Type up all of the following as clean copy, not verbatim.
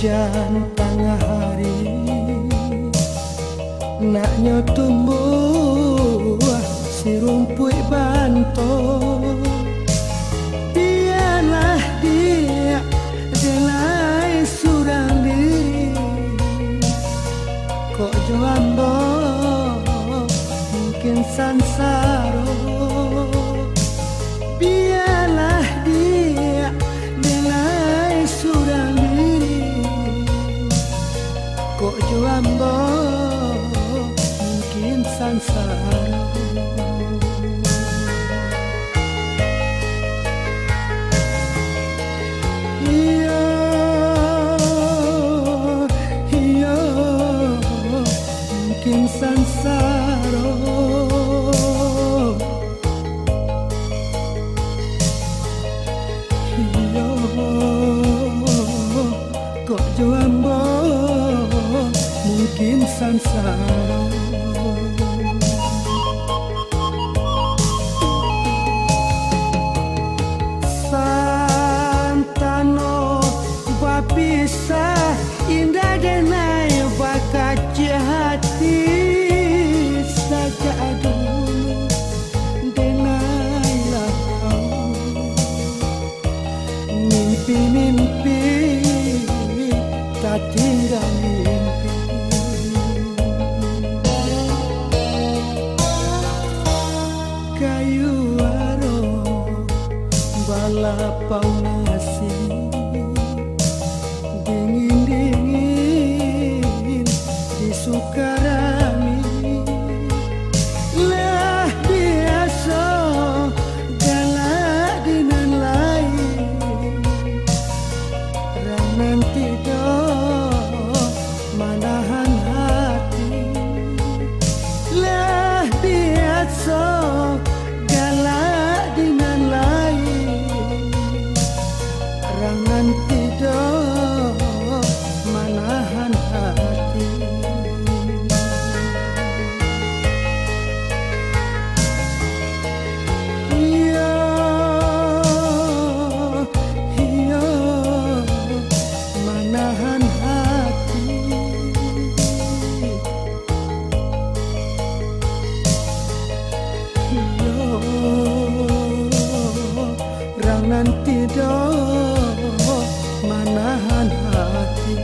hujan tengah hari, naknya tumbuh si rumput banto. Biarlah dia delai surang diri, kok joambo mungkin sansaro. Biarlah dia delai surang diri, kok joambo mungkin sansaro. Sansaro iyo kok joambo mungkin sansaro. Santano bapisah indah denai bakaca hati saja dulu denailah kau mimpi-mimpi tak tinggal mimpi. Kayu aro balapau nasi dingin-dingin di Sukarami. Lah biasa galak dengan lain, orang nanti do manahan hati. Lah biasa galak dengan lain, orang nanti do manahan hati. Manahan hati, orang nanti do manahan hati.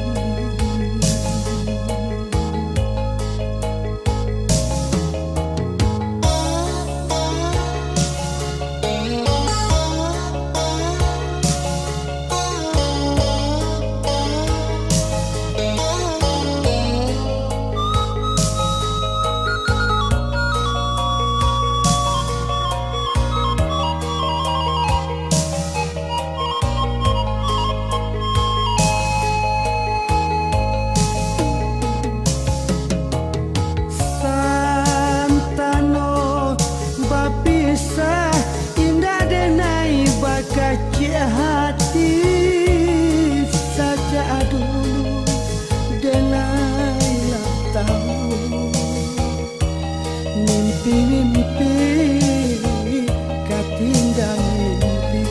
Kaca hati saja dulu denailah tahu mimpi-mimpi katinggal mimpi.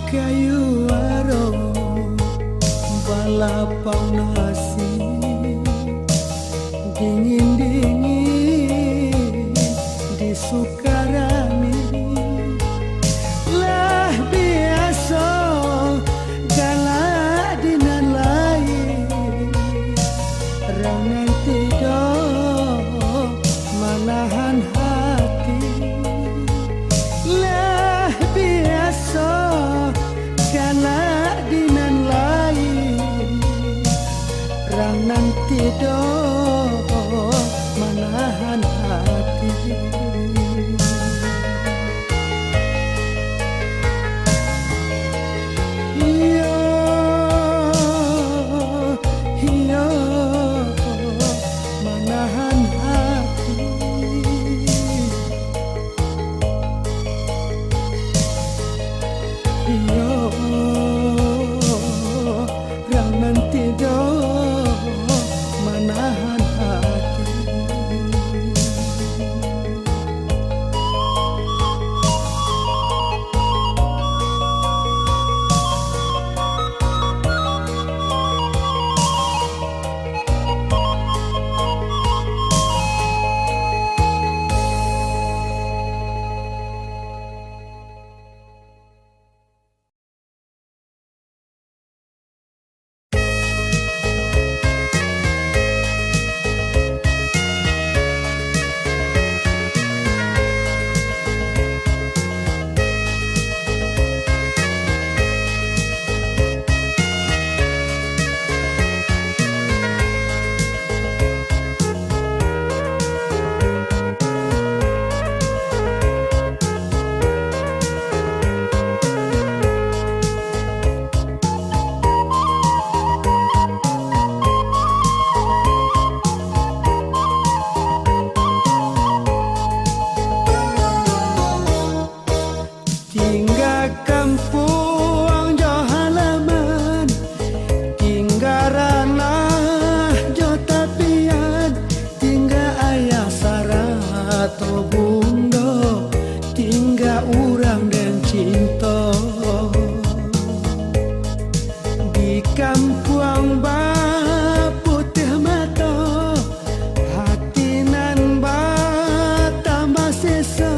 Kayu aro balapau nasi dingin-dingin di Sukarami. Lah biasa galak dengan lain, orang nanti do manahan hati. Lah biasa galak dengan lain, orang nanti do manahan hati. to bundo tinggal urang dan cinta di kampung putih mata hati nan tambah seso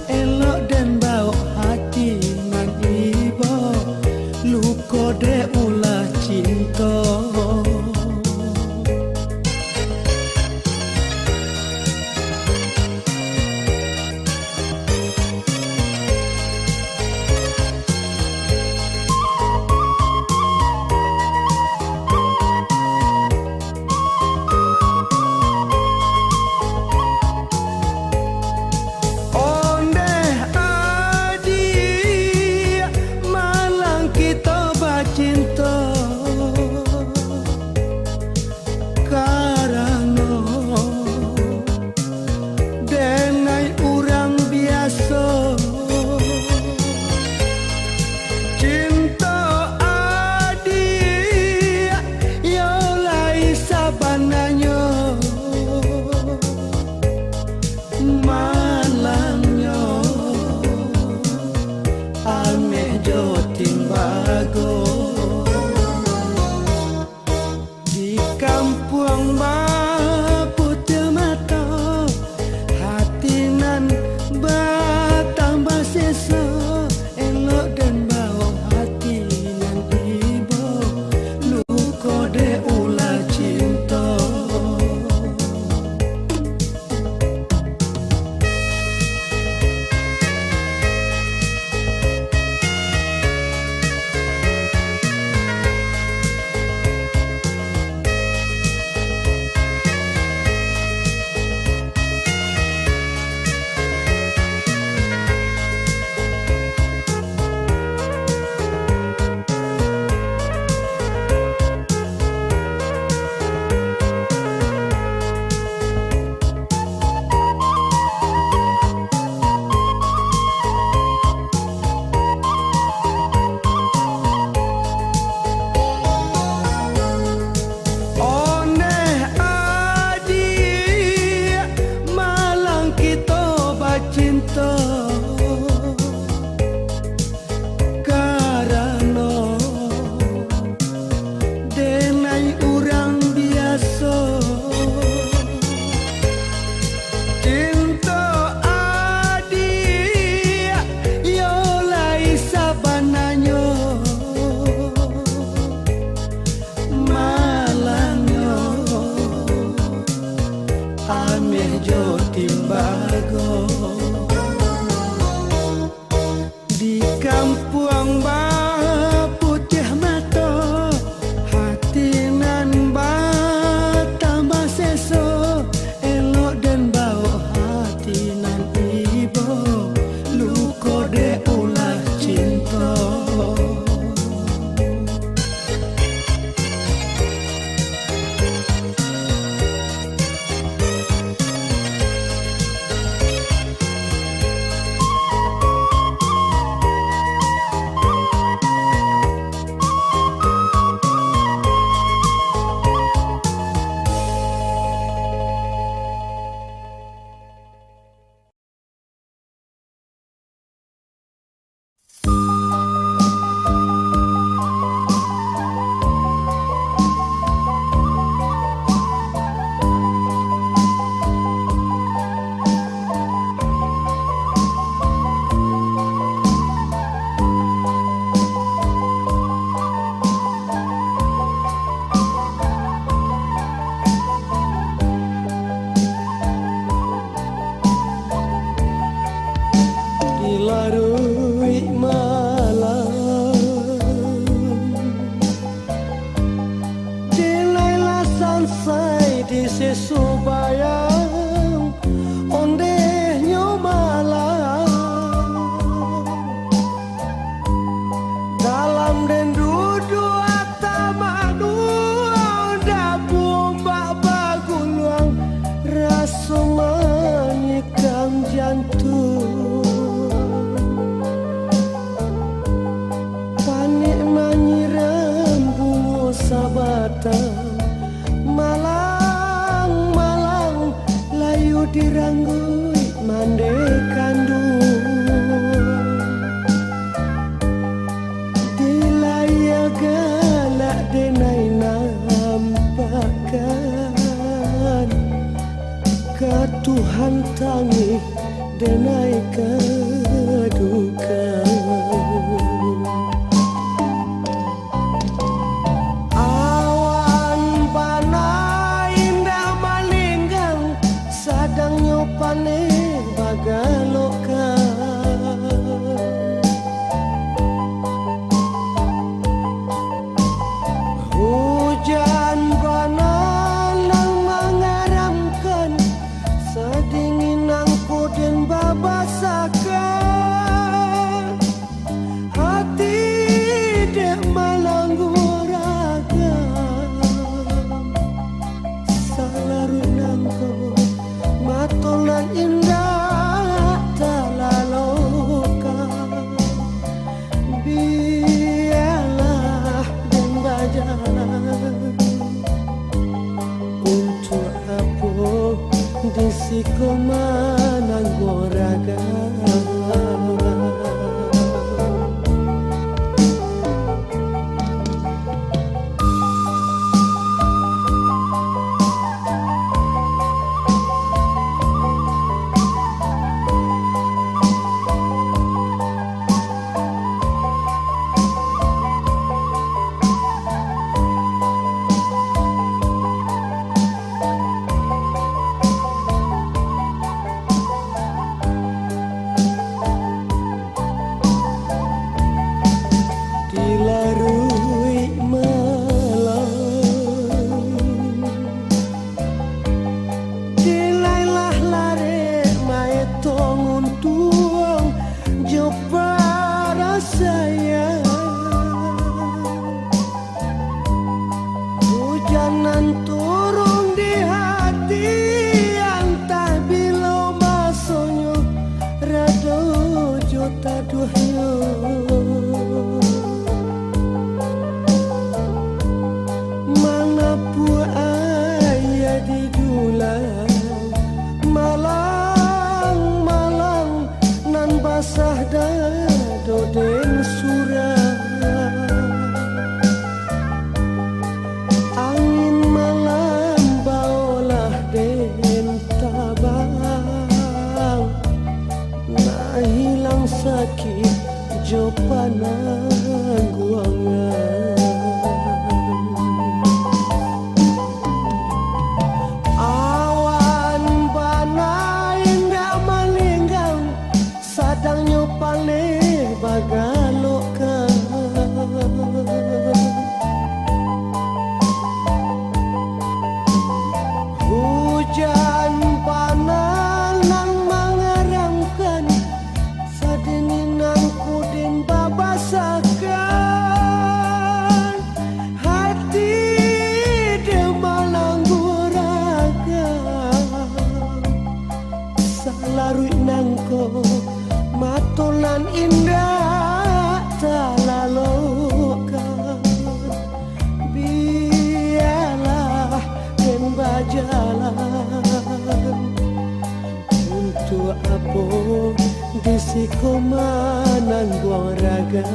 elok dan bau hati nan ibo luko de ulah cinta. Malang, Malang, layu diranggui mande kandung dilaya galak denai nampakan ke Tuhan tangi denai kedukan pane bagaloka hujan banalang mengaramkan sedingin angku dan babasakan hati dek malangguraga salarunang kau matolan indah talaloka biarlah dan berjalan untuk apa disiko mananggoraga hujanan turun di hati yang tak bilo masonyo rado jota duhyo mana pu ayah di dulang malang nan basah dado den surah hilang sakit jo panangguangan awan bana indah malinggang sadang nyopale bagaloka hujan panas nang mengaramkan sedinginanku din babasakan hati dia malangguraga salarui nangko matolan indah talaloka biarlah dan berjalan untuk apa disiko mananggoraga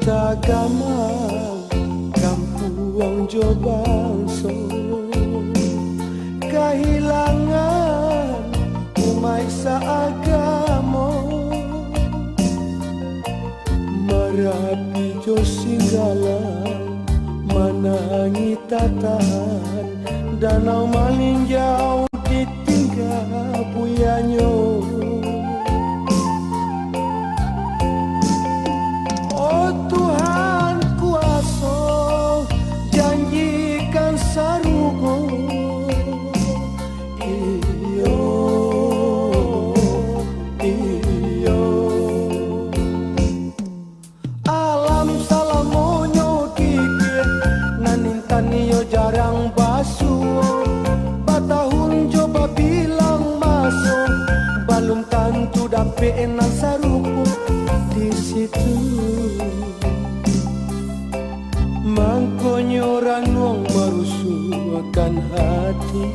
Tagamang kampuang Jobangso kehilangan umay sa agamo marapi Diyos singgalan manangi tatahan danau maninjau di enak sarupu di situ. Mangkonyo orang wong merusuhkan hati.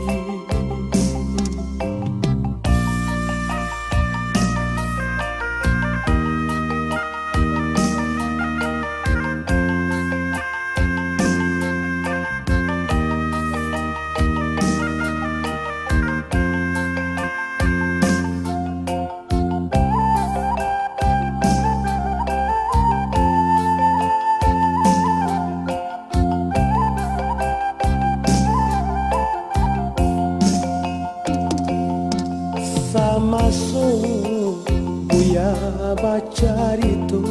Masuk buya baca itu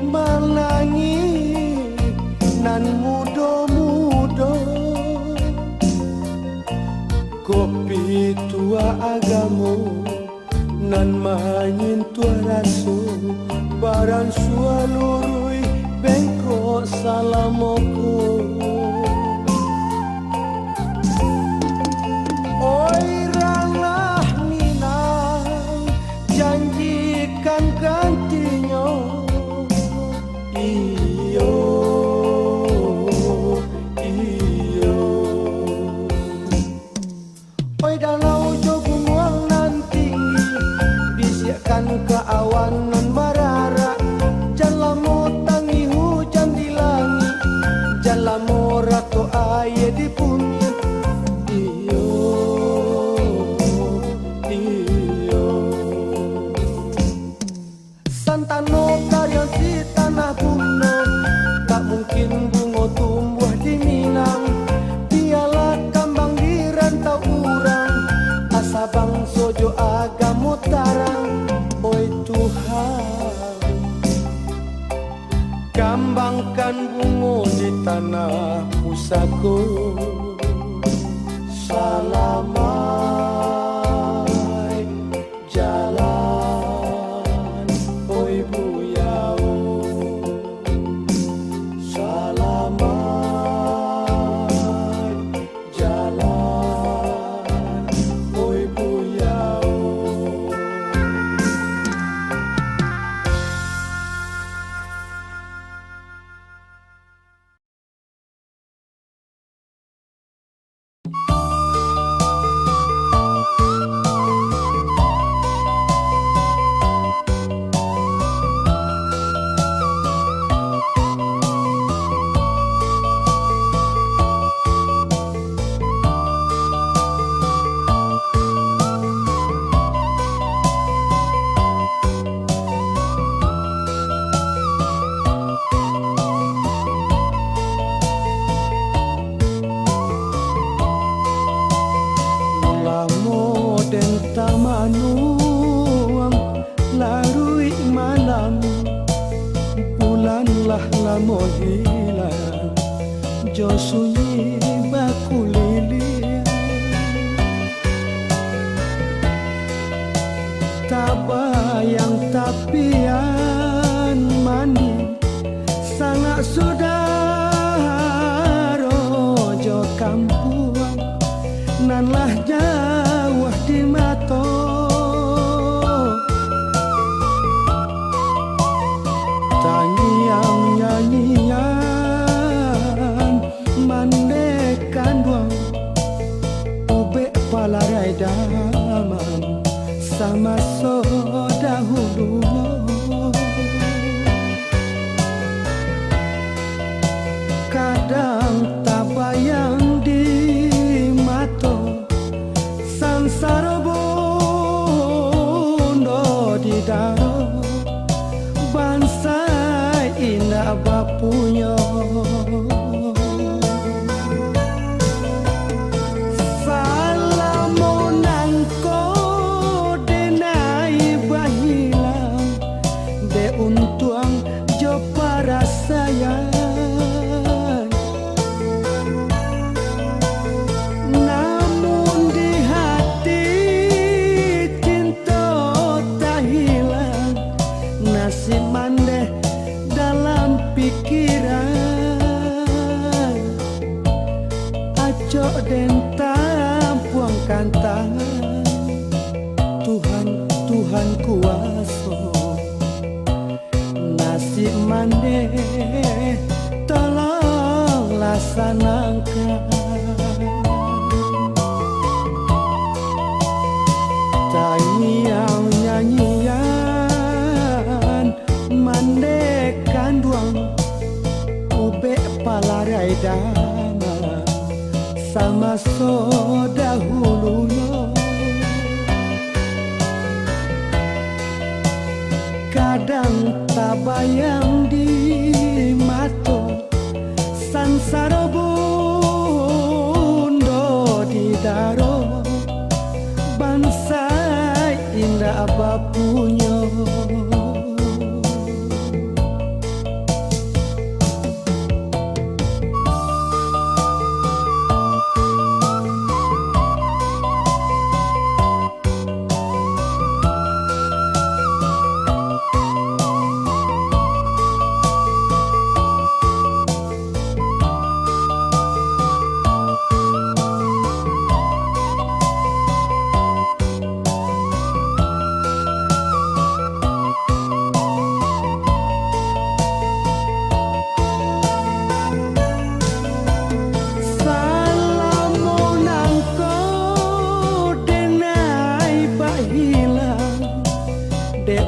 menangi nan mudo-mudo kopi tua agamo nan manyin tua raso baran sualurui bengkok salamoko. Gantinya iyo iyo oi dalau jogung wang nan tinggi bisikan ke awan nan marara jalamo tangi hujan di langit jalamo rato aye di bumi iyo Santano karya si tanah kuno tak mungkin bunga tumbuh di Minang dialah kambang di rantau urang asa bang sojo agamo tarang. Oi Tuhan kambangkan bunga di tanah pusako salamai jalan oi buyau salamai jalan oi buyau. Tamanuang larui malam bulanlah lamo hilang jo sunyi baku lilian tabayang tapian mandi sangat sudah rojo kampuang nanlah jauh di mato tangiang nyanyian mandekan duang ube palarai damang sama sodahulu kadang tabayang di mato sansara bondo di daro bangsa ina bapunya salamonan ko denai bahilang de untuang jo para sayang si mandeh dalam pikiran acok den tampuang tangan Tuhan sanangka tanyang nyanyian mandekan duang ube palarai dama sama so dahulunya kadang tabayang di mato sansaro bundo di daro bangsa indah bapunya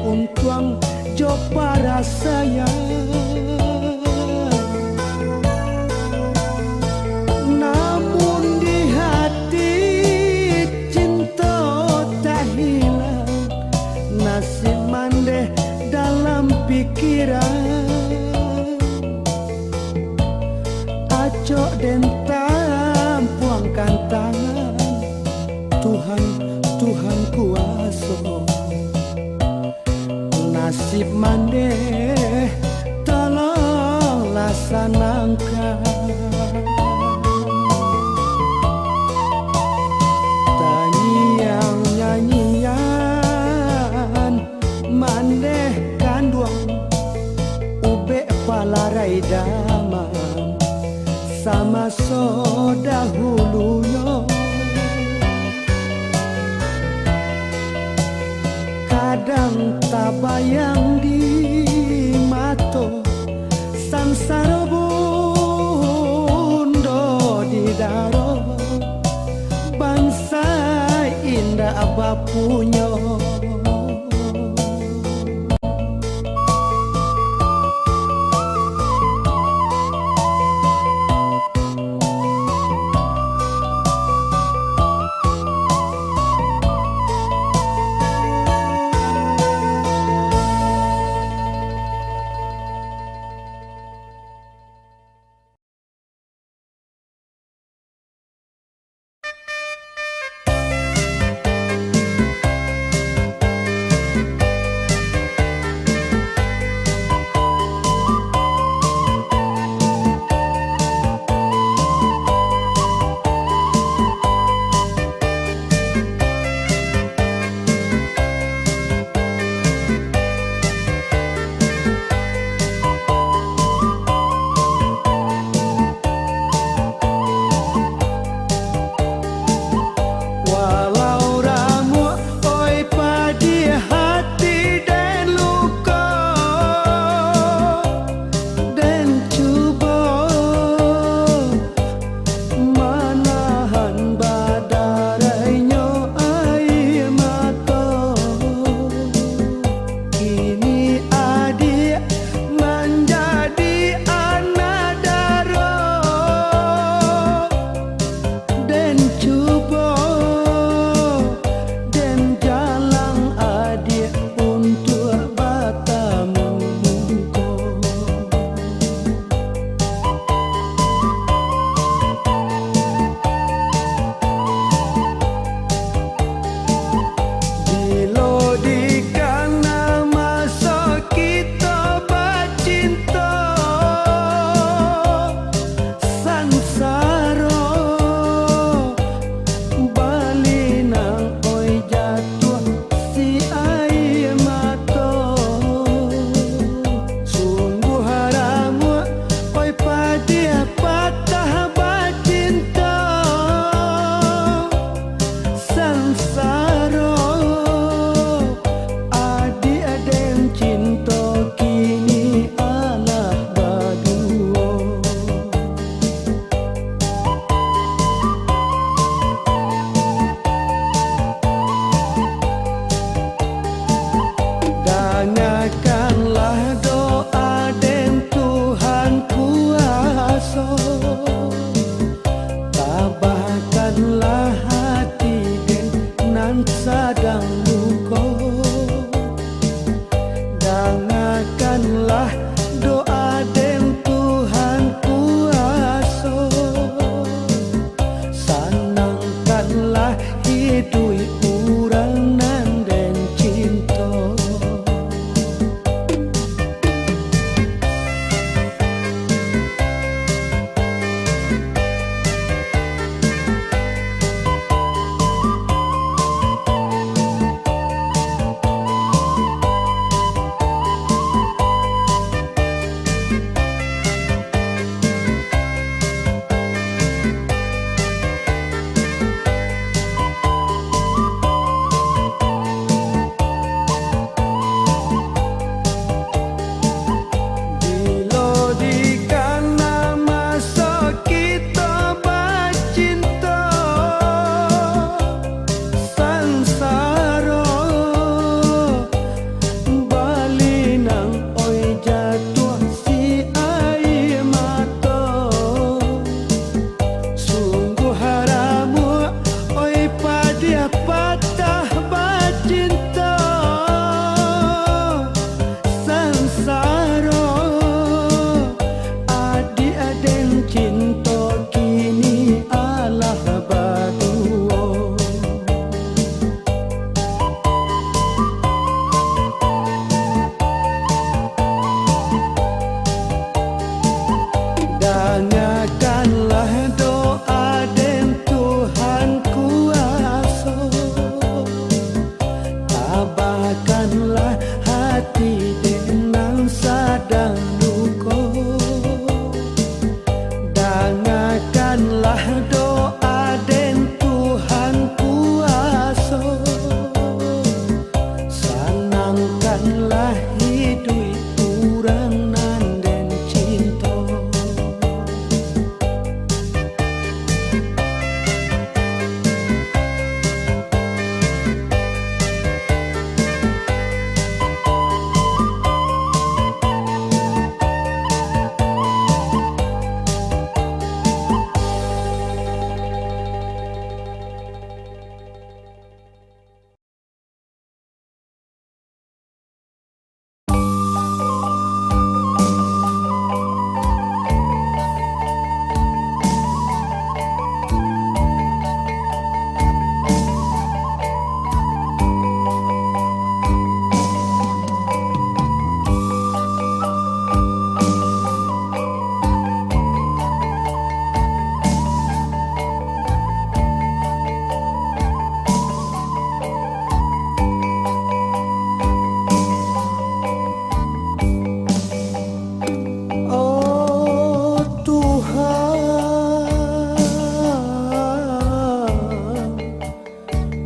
untuang jo para saya namun di hati cinta tak hilang nasib mandeh dalam pikiran acok dan tampuangkan tangan Tuhan Tuhan kuasa nasib mandeh tolong laksanakan tanyang nyanyian mandeh kanduang ube palarai damang sama so dahulunya kadang tabayang di mato sansaro bundo di daro bangsa indah bapunya doa den Tuhan kuasa, sanangkanlah hidup urang nan den cinta.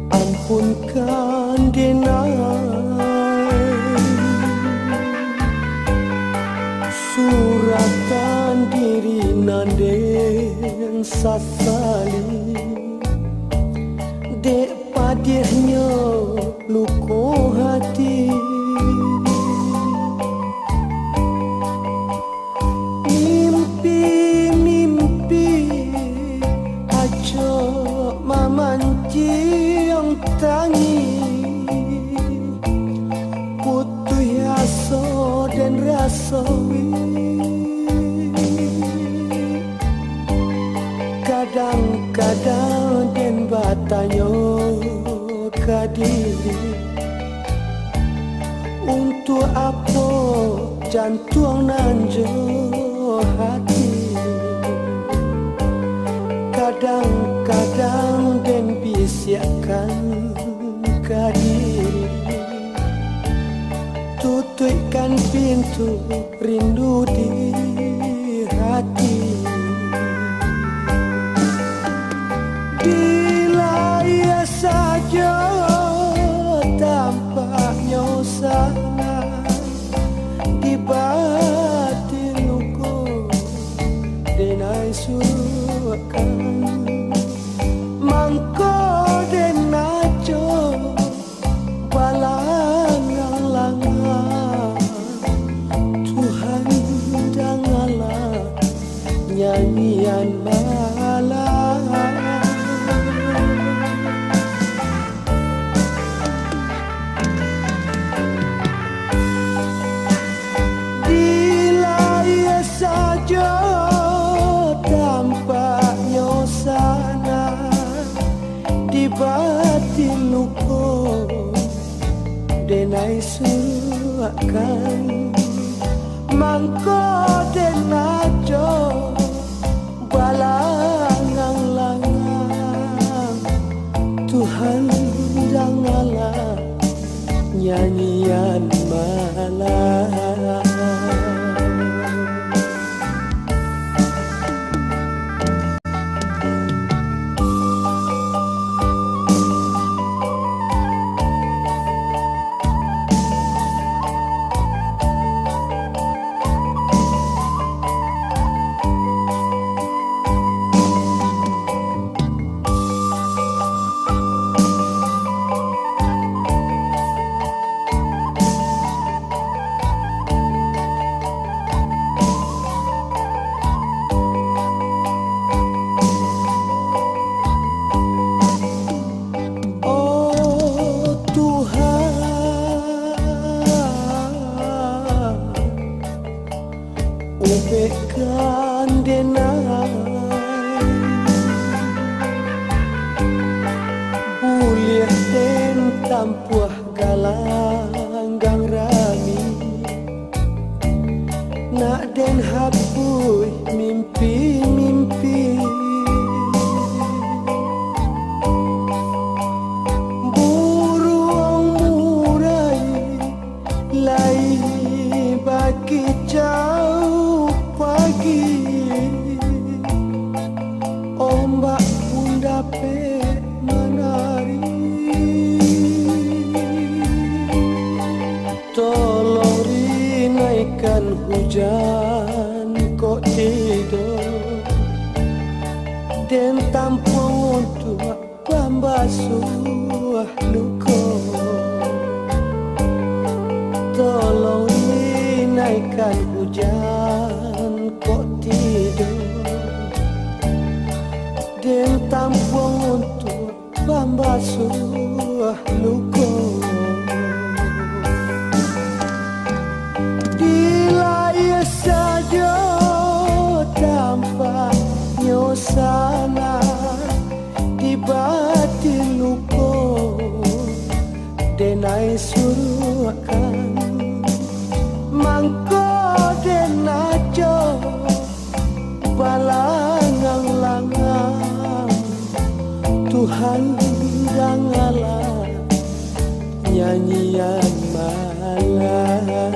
Ampunkan denai suratan diri nanden sasali dek padihnya luko hati. Mimpi-mimpi aja mamancing tangi putuh asa dan rasa kadang-kadang den batanyo kadiri untuk apa jantung nanjo hati. Kadang-kadang den bisiakan kadiri tutupkan pintu rindu di hati. Bila ia saja tampaknya sana di batin luku denai suruhkan mangko den najo balangang-langang Tuhan janganlah nyanyian malam. Bila ia saja tampaknya sana di batin luko denai suruhkan mangko den najo balangang-langang Tuhan janganlah nyanyian malam. Ubahkan denai boleh den tampuah galanggang rami nak den hapus mimpi-mimpi burung murai lai bagi jauh pagi. Oh gape menari. Tolong rinaikan hujan kok tidur, dan tampung untuk pembasuh luka. Tolong rinaikan hujan kok tidur, dan tampung untuk pembasuh luka. Dilaya saja tanpa nyosana di batin luka, denai suruhkan mangko denajo balangang-langang. Tuhan dangalah nyanyian malam.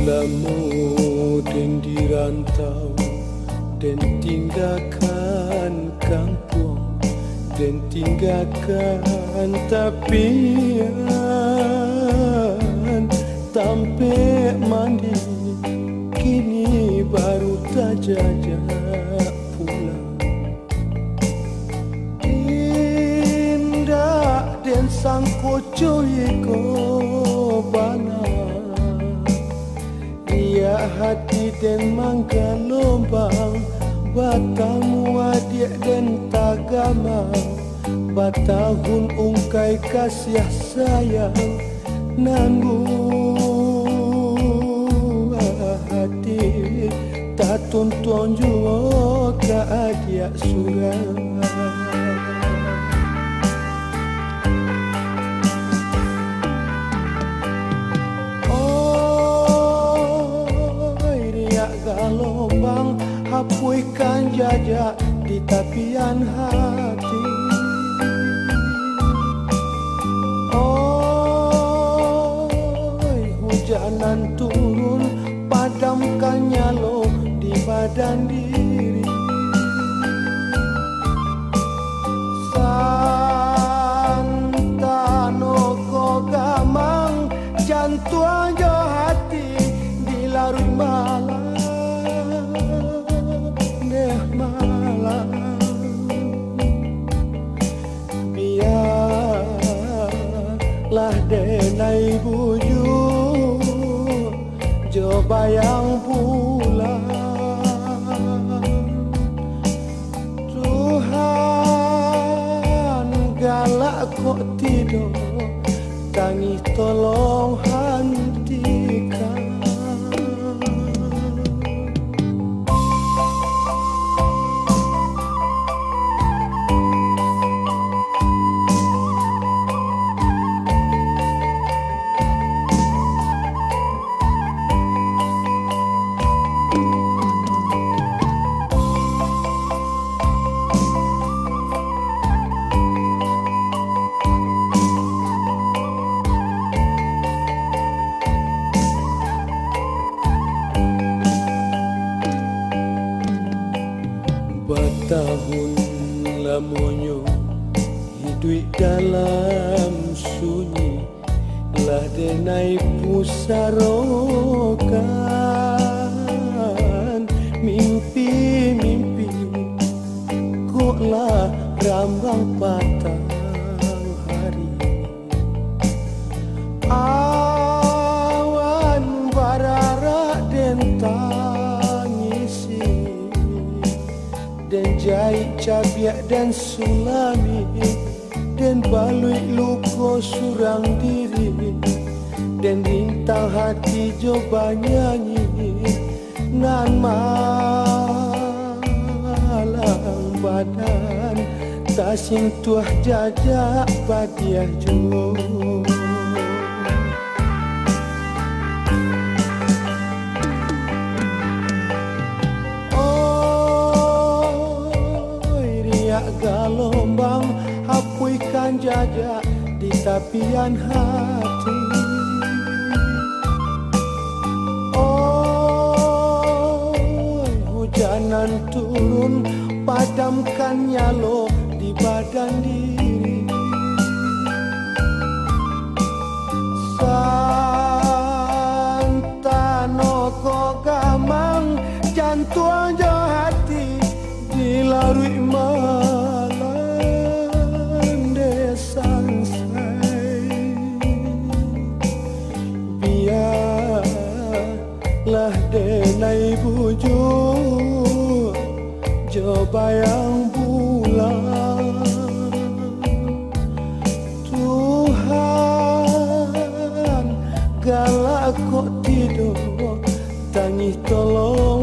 Lama dan dirantau dan tinggalkan kampung, dan tinggalkan tapian tampe mandi, kini baru terjajak pulang. Indah dan sang kocoy ko bana, ya hati dan mangga lombang, batamu adik dan tagamang, batahun ungkai kasih sayang, nanggung hati tak tuntun juga adik surang. Lobang hapuikan jajak di tapian hati. Oi, hujanan turun, padamkan nyalo di badan diri. Santano ko gamang, jantung jo hati di larut malam. Biarlah denai bujur jo bayang pulang. Tuhan galak kok tidur, tangis tolong hentikan. Tahun lamonyo hidup dalam sunyi, lah denai pusarokan mimpi-mimpi, koklah rambang patang jahit cabiak dan sulami, dan balui luko surang diri, dan rintang hati coba nyanyi nan malang badan tak sentuh jajak badiah jo. Gelombang hapuikan jajak di tapian hati. Oh, hujanan turun padamkan nyalo di badan diri. Santano kok gamang jantung jo hati dilarui malam desang say. Biarlah denai bujuk jo bayang bulan. Tuhan galak kok tidur tangis tolong